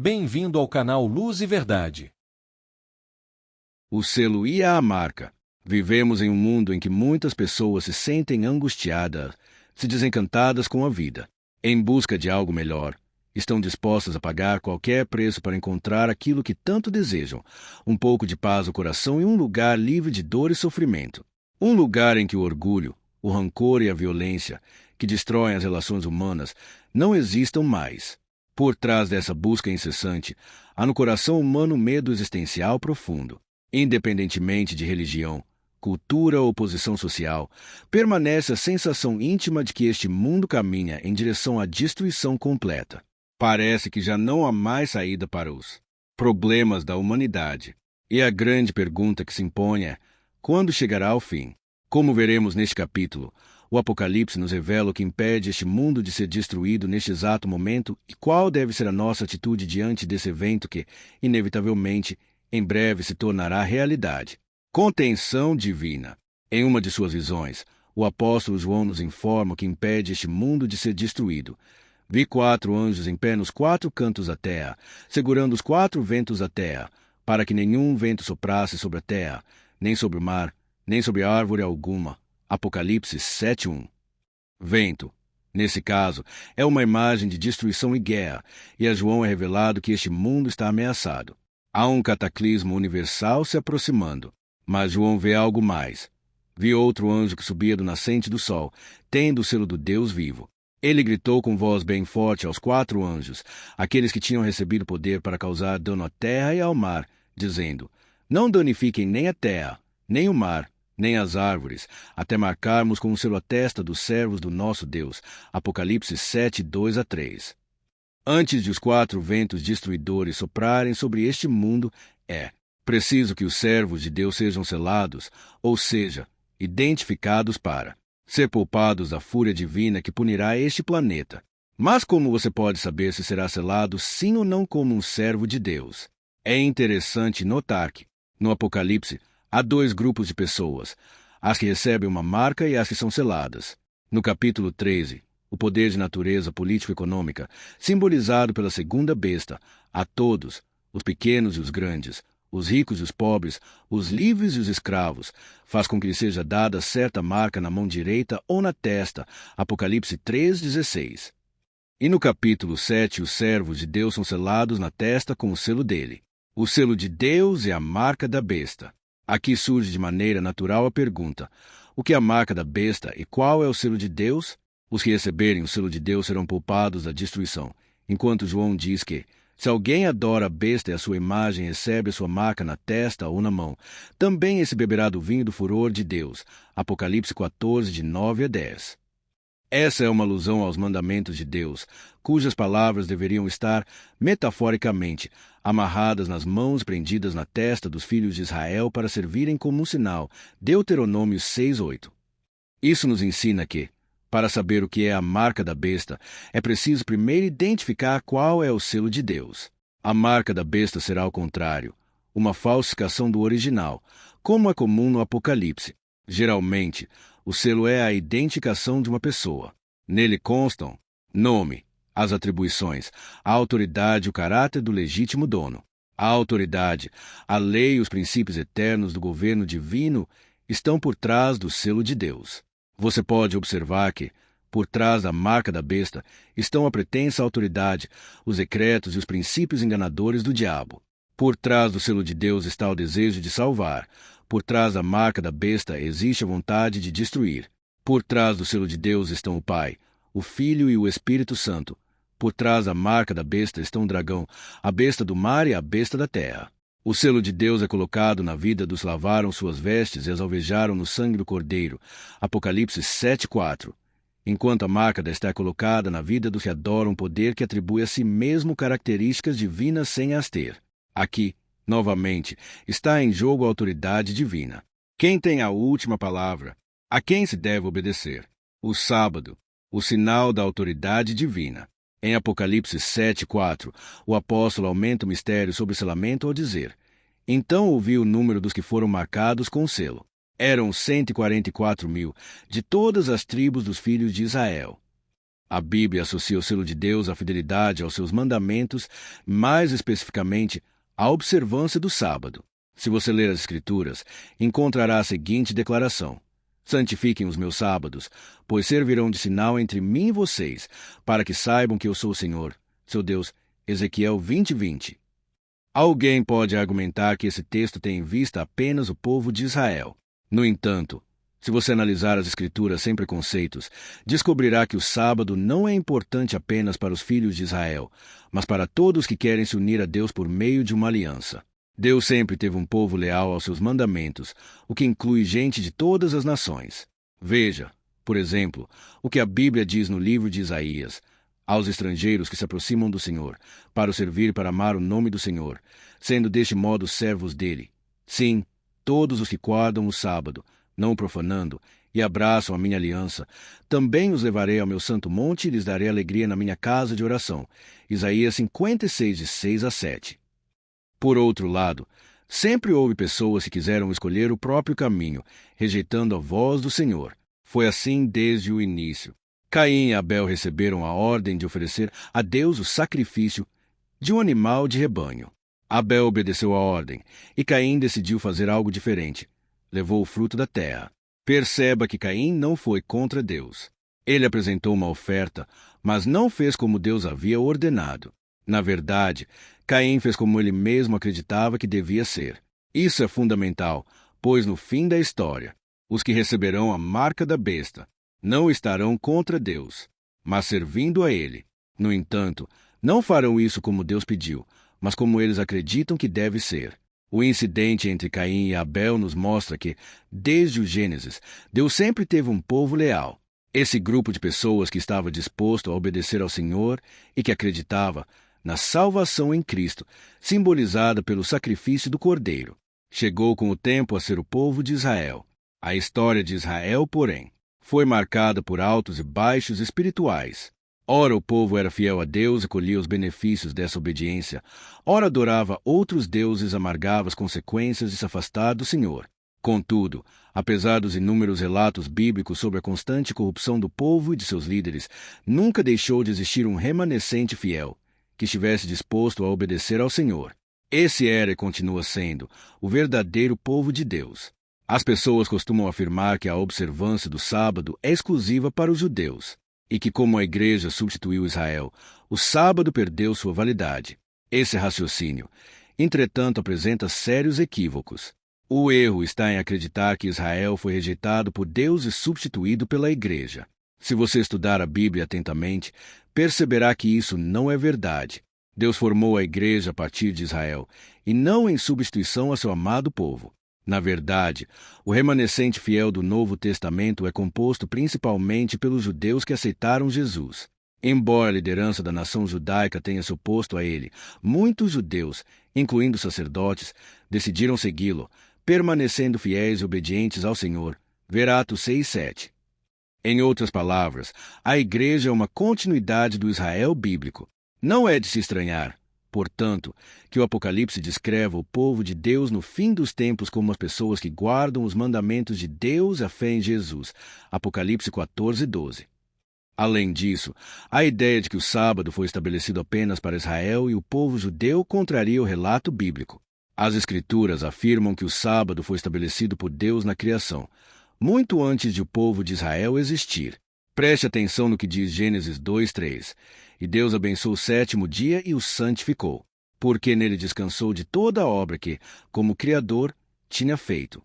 Bem-vindo ao canal Luz e Verdade. O selo e a marca. Vivemos em um mundo em que muitas pessoas se sentem angustiadas, se desencantadas com a vida. Em busca de algo melhor, estão dispostas a pagar qualquer preço para encontrar aquilo que tanto desejam, um pouco de paz no coração e um lugar livre de dor e sofrimento. Um lugar em que o orgulho, o rancor e a violência, que destroem as relações humanas, não existam mais. Por trás dessa busca incessante, há no coração humano um medo existencial profundo. Independentemente de religião, cultura ou posição social, permanece a sensação íntima de que este mundo caminha em direção à destruição completa. Parece que já não há mais saída para os problemas da humanidade. E a grande pergunta que se impõe é: quando chegará o fim? Como veremos neste capítulo, o Apocalipse nos revela o que impede este mundo de ser destruído neste exato momento e qual deve ser a nossa atitude diante desse evento que, inevitavelmente, em breve se tornará realidade. Contenção divina. Em uma de suas visões, o apóstolo João nos informa o que impede este mundo de ser destruído. Vi 4 anjos em pé nos 4 cantos da terra, segurando os 4 ventos da terra, para que nenhum vento soprasse sobre a terra, nem sobre o mar, nem sobre árvore alguma. Apocalipse 7:1. Vento. Nesse caso, é uma imagem de destruição e guerra, e a João é revelado que este mundo está ameaçado. Há um cataclismo universal se aproximando, mas João vê algo mais. Vi outro anjo que subia do nascente do sol, tendo o selo do Deus vivo. Ele gritou com voz bem forte aos 4 anjos, aqueles que tinham recebido poder para causar dano à terra e ao mar, dizendo: Não danifiquem nem a terra, nem o mar, nem as árvores, até marcarmos com o selo a testa dos servos do nosso Deus. Apocalipse 7, 2-3. Antes de os 4 ventos destruidores soprarem sobre este mundo, é preciso que os servos de Deus sejam selados, ou seja, identificados para ser poupados da fúria divina que punirá este planeta. Mas como você pode saber se será selado sim ou não como um servo de Deus? É interessante notar que, no Apocalipse, há 2 grupos de pessoas, as que recebem uma marca e as que são seladas. No capítulo 13, o poder de natureza político-econômica, simbolizado pela segunda besta, a todos, os pequenos e os grandes, os ricos e os pobres, os livres e os escravos, faz com que lhe seja dada certa marca na mão direita ou na testa. Apocalipse 3:16. E no capítulo 7, os servos de Deus são selados na testa com o selo dele. O selo de Deus é a marca da besta. Aqui surge de maneira natural a pergunta: o que é a marca da besta e qual é o selo de Deus? Os que receberem o selo de Deus serão poupados da destruição, enquanto João diz que, se alguém adora a besta e a sua imagem recebe a sua marca na testa ou na mão, também esse beberá do vinho do furor de Deus. Apocalipse 14, 9-10. Essa é uma alusão aos mandamentos de Deus, cujas palavras deveriam estar, metaforicamente, amarradas nas mãos prendidas na testa dos filhos de Israel para servirem como um sinal. Deuteronômio 6:8. Isso nos ensina que, para saber o que é a marca da besta, é preciso primeiro identificar qual é o selo de Deus. A marca da besta será ao contrário, uma falsificação do original, como é comum no Apocalipse. Geralmente, o selo é a identificação de uma pessoa. Nele constam nome, as atribuições, a autoridade e o caráter do legítimo dono. A autoridade, a lei e os princípios eternos do governo divino estão por trás do selo de Deus. Você pode observar que, por trás da marca da besta, estão a pretensa autoridade, os decretos e os princípios enganadores do diabo. Por trás do selo de Deus está o desejo de salvar. Por trás da marca da besta existe a vontade de destruir. Por trás do selo de Deus estão o Pai, o Filho e o Espírito Santo. Por trás da marca da besta estão o dragão, a besta do mar e a besta da terra. O selo de Deus é colocado na vida dos que lavaram suas vestes e as alvejaram no sangue do Cordeiro. Apocalipse 7:4. Enquanto a marca está colocada na vida dos que adoram um poder que atribui a si mesmo características divinas sem as ter. Aqui, novamente, está em jogo a autoridade divina. Quem tem a última palavra? A quem se deve obedecer? O sábado, o sinal da autoridade divina. Em Apocalipse 7:4, o apóstolo aumenta o mistério sobre o selamento ao dizer: Então ouvi o número dos que foram marcados com o selo. Eram 144.000, de todas as tribos dos filhos de Israel. A Bíblia associa o selo de Deus à fidelidade aos seus mandamentos, mais especificamente, à observância do sábado. Se você ler as Escrituras, encontrará a seguinte declaração: santifiquem os meus sábados, pois servirão de sinal entre mim e vocês, para que saibam que eu sou o Senhor, seu Deus. Ezequiel 20:20. Alguém pode argumentar que esse texto tem em vista apenas o povo de Israel. No entanto, se você analisar as Escrituras sem preconceitos, descobrirá que o sábado não é importante apenas para os filhos de Israel, mas para todos que querem se unir a Deus por meio de uma aliança. Deus sempre teve um povo leal aos seus mandamentos, o que inclui gente de todas as nações. Veja, por exemplo, o que a Bíblia diz no livro de Isaías: aos estrangeiros que se aproximam do Senhor, para o servir e para amar o nome do Senhor, sendo deste modo servos dele. Sim, todos os que guardam o sábado, não o profanando, e abraçam a minha aliança, também os levarei ao meu santo monte e lhes darei alegria na minha casa de oração. Isaías 56, de 6 a 7. Por outro lado, sempre houve pessoas que quiseram escolher o próprio caminho, rejeitando a voz do Senhor. Foi assim desde o início. Caim e Abel receberam a ordem de oferecer a Deus o sacrifício de um animal de rebanho. Abel obedeceu a ordem, e Caim decidiu fazer algo diferente. Levou o fruto da terra. Perceba que Caim não foi contra Deus. Ele apresentou uma oferta, mas não fez como Deus havia ordenado. Na verdade, Caim fez como ele mesmo acreditava que devia ser. Isso é fundamental, pois no fim da história, os que receberão a marca da besta não estarão contra Deus, mas servindo a Ele. No entanto, não farão isso como Deus pediu, mas como eles acreditam que deve ser. O incidente entre Caim e Abel nos mostra que, desde o Gênesis, Deus sempre teve um povo leal. Esse grupo de pessoas que estava disposto a obedecer ao Senhor e que acreditava na salvação em Cristo, simbolizada pelo sacrifício do Cordeiro. Chegou com o tempo a ser o povo de Israel. A história de Israel, porém, foi marcada por altos e baixos espirituais. Ora o povo era fiel a Deus e colhia os benefícios dessa obediência, ora adorava outros deuses e amargava as consequências de se afastar do Senhor. Contudo, apesar dos inúmeros relatos bíblicos sobre a constante corrupção do povo e de seus líderes, nunca deixou de existir um remanescente fiel, que estivesse disposto a obedecer ao Senhor. Esse era e continua sendo o verdadeiro povo de Deus. As pessoas costumam afirmar que a observância do sábado é exclusiva para os judeus, e que, como a igreja substituiu Israel, o sábado perdeu sua validade. Esse raciocínio, entretanto, apresenta sérios equívocos. O erro está em acreditar que Israel foi rejeitado por Deus e substituído pela igreja. Se você estudar a Bíblia atentamente, perceberá que isso não é verdade. Deus formou a igreja a partir de Israel, e não em substituição a seu amado povo. Na verdade, o remanescente fiel do Novo Testamento é composto principalmente pelos judeus que aceitaram Jesus. Embora a liderança da nação judaica tenha se oposto a ele, muitos judeus, incluindo sacerdotes, decidiram segui-lo, permanecendo fiéis e obedientes ao Senhor. Ver Atos 6:7. Em outras palavras, a igreja é uma continuidade do Israel bíblico. Não é de se estranhar, portanto, que o Apocalipse descreva o povo de Deus no fim dos tempos como as pessoas que guardam os mandamentos de Deus e a fé em Jesus. Apocalipse 14:12. Além disso, a ideia de que o sábado foi estabelecido apenas para Israel e o povo judeu contraria o relato bíblico. As Escrituras afirmam que o sábado foi estabelecido por Deus na criação, muito antes de o povo de Israel existir. Preste atenção no que diz Gênesis 2:3. E Deus abençoou o sétimo dia e o santificou, porque nele descansou de toda a obra que, como Criador, tinha feito.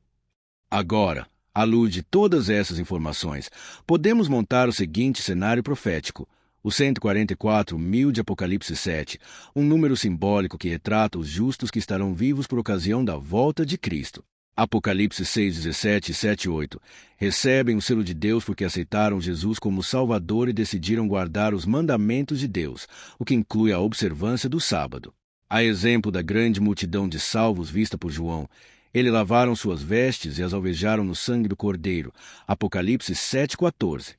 Agora, à luz de todas essas informações, podemos montar o seguinte cenário profético: os 144.000 de Apocalipse 7, um número simbólico que retrata os justos que estarão vivos por ocasião da volta de Cristo. Apocalipse 6:17 e 7:8 recebem o selo de Deus porque aceitaram Jesus como Salvador e decidiram guardar os mandamentos de Deus, o que inclui a observância do sábado. A exemplo da grande multidão de salvos vista por João, eles lavaram suas vestes e as alvejaram no sangue do Cordeiro. Apocalipse 7:14.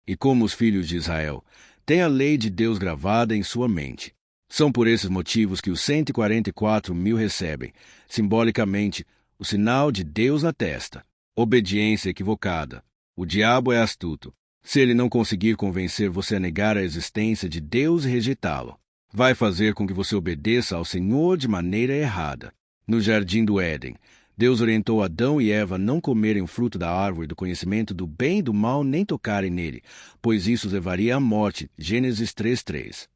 E como os filhos de Israel, têm a lei de Deus gravada em sua mente. São por esses motivos que os 144.000 recebem, simbolicamente, o sinal de Deus na testa. Obediência equivocada. O diabo é astuto. Se ele não conseguir convencer você a negar a existência de Deus e rejeitá-lo, vai fazer com que você obedeça ao Senhor de maneira errada. No jardim do Éden, Deus orientou Adão e Eva a não comerem o fruto da árvore do conhecimento do bem e do mal, nem tocarem nele, pois isso os levaria à morte. Gênesis 3:3.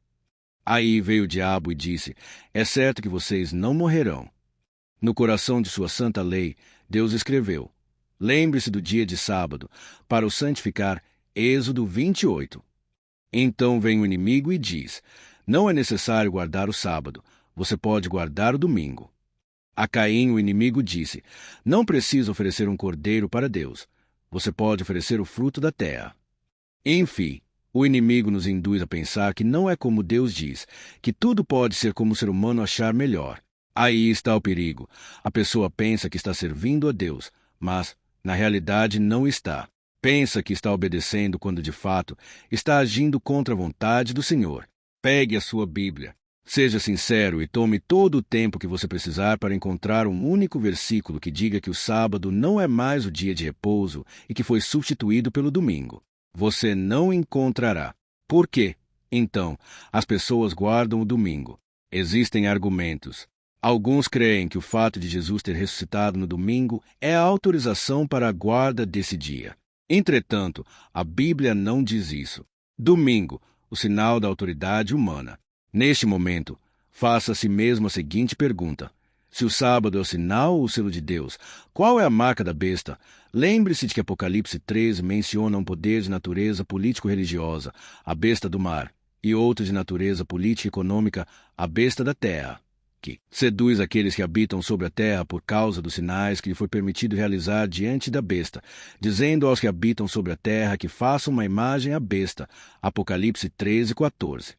Aí veio o diabo e disse: é certo que vocês não morrerão. No coração de sua santa lei, Deus escreveu: lembre-se do dia de sábado, para o santificar. Êxodo 28. Então vem o inimigo e diz: não é necessário guardar o sábado, você pode guardar o domingo. A Caim o inimigo disse: não precisa oferecer um cordeiro para Deus, você pode oferecer o fruto da terra. Enfim, o inimigo nos induz a pensar que não é como Deus diz, que tudo pode ser como o ser humano achar melhor. Aí está o perigo. A pessoa pensa que está servindo a Deus, mas, na realidade, não está. Pensa que está obedecendo quando, de fato, está agindo contra a vontade do Senhor. Pegue a sua Bíblia. Seja sincero e tome todo o tempo que você precisar para encontrar um único versículo que diga que o sábado não é mais o dia de repouso e que foi substituído pelo domingo. Você não encontrará. Por quê? Então, as pessoas guardam o domingo. Existem argumentos. Alguns creem que o fato de Jesus ter ressuscitado no domingo é a autorização para a guarda desse dia. Entretanto, a Bíblia não diz isso. Domingo, o sinal da autoridade humana. Neste momento, faça a si mesmo a seguinte pergunta: se o sábado é o sinal ou o selo de Deus, qual é a marca da besta? Lembre-se de que Apocalipse 13 menciona um poder de natureza político-religiosa, a besta do mar, e outro de natureza política e econômica, a besta da terra, que seduz aqueles que habitam sobre a terra por causa dos sinais que lhe foi permitido realizar diante da besta, dizendo aos que habitam sobre a terra que façam uma imagem à besta. Apocalipse 13:14.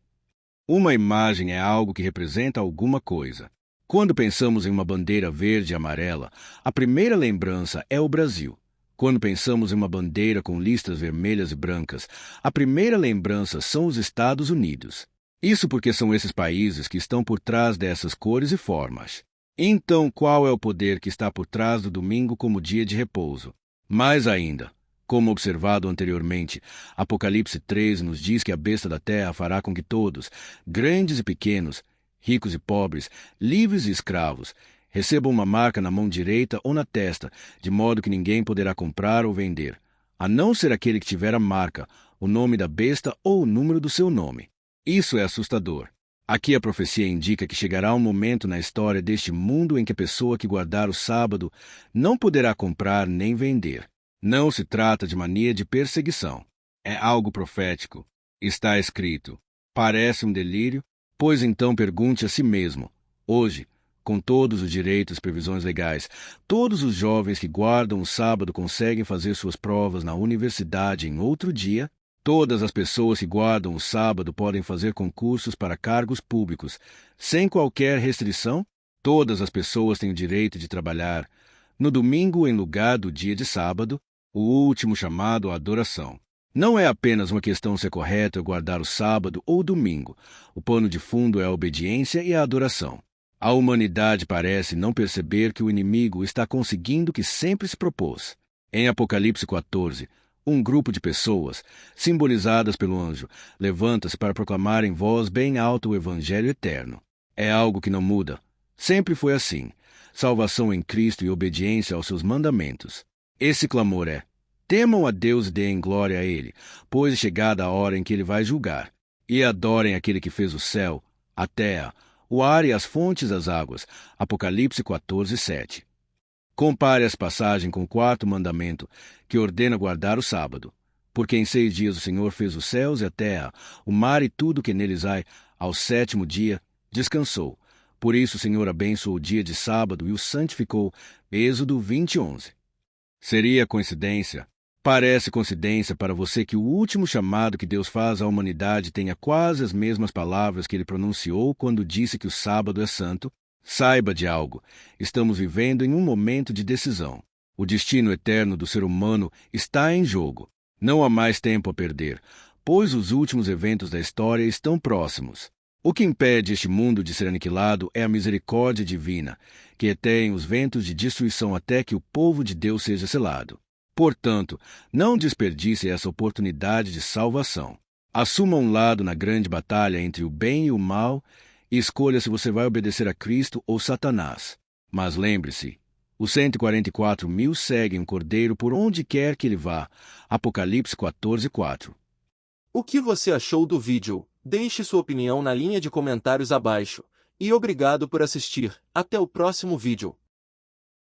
Uma imagem é algo que representa alguma coisa. Quando pensamos em uma bandeira verde e amarela, a primeira lembrança é o Brasil. Quando pensamos em uma bandeira com listras vermelhas e brancas, a primeira lembrança são os Estados Unidos. Isso porque são esses países que estão por trás dessas cores e formas. Então, qual é o poder que está por trás do domingo como dia de repouso? Mais ainda, como observado anteriormente, Apocalipse 13 nos diz que a besta da terra fará com que todos, grandes e pequenos, ricos e pobres, livres e escravos, recebam uma marca na mão direita ou na testa, de modo que ninguém poderá comprar ou vender, a não ser aquele que tiver a marca, o nome da besta ou o número do seu nome. Isso é assustador. Aqui a profecia indica que chegará um momento na história deste mundo em que a pessoa que guardar o sábado não poderá comprar nem vender. Não se trata de mania de perseguição. É algo profético. Está escrito. Parece um delírio? Pois então pergunte a si mesmo. Hoje, com todos os direitos e previsões legais, todos os jovens que guardam o sábado conseguem fazer suas provas na universidade em outro dia? Todas as pessoas que guardam o sábado podem fazer concursos para cargos públicos, sem qualquer restrição? Todas as pessoas têm o direito de trabalhar no domingo em lugar do dia de sábado, o último chamado à adoração. Não é apenas uma questão se é correto guardar o sábado ou o domingo. O pano de fundo é a obediência e a adoração. A humanidade parece não perceber que o inimigo está conseguindo o que sempre se propôs. Em Apocalipse 14, um grupo de pessoas, simbolizadas pelo anjo, levanta-se para proclamar em voz bem alta o Evangelho eterno. É algo que não muda. Sempre foi assim. Salvação em Cristo e obediência aos seus mandamentos. Esse clamor é: temam a Deus e deem glória a Ele, pois é chegada a hora em que Ele vai julgar. E adorem aquele que fez o céu, a terra, o ar e as fontes das águas. Apocalipse 14:7. Compare essa passagem com o quarto mandamento, que ordena guardar o sábado. Porque em 6 dias o Senhor fez os céus e a terra, o mar e tudo que neles há. Ao 7º dia, descansou. Por isso o Senhor abençoou o dia de sábado e o santificou. Êxodo 20:11. Seria coincidência? Parece coincidência para você que o último chamado que Deus faz à humanidade tenha quase as mesmas palavras que ele pronunciou quando disse que o sábado é santo? Saiba de algo. Estamos vivendo em um momento de decisão. O destino eterno do ser humano está em jogo. Não há mais tempo a perder, pois os últimos eventos da história estão próximos. O que impede este mundo de ser aniquilado é a misericórdia divina, que retém os ventos de destruição até que o povo de Deus seja selado. Portanto, não desperdice essa oportunidade de salvação. Assuma um lado na grande batalha entre o bem e o mal e escolha se você vai obedecer a Cristo ou Satanás. Mas lembre-se, os 144.000 seguem o Cordeiro por onde quer que ele vá. Apocalipse 14:4. O que você achou do vídeo? Deixe sua opinião na linha de comentários abaixo. E obrigado por assistir. Até o próximo vídeo.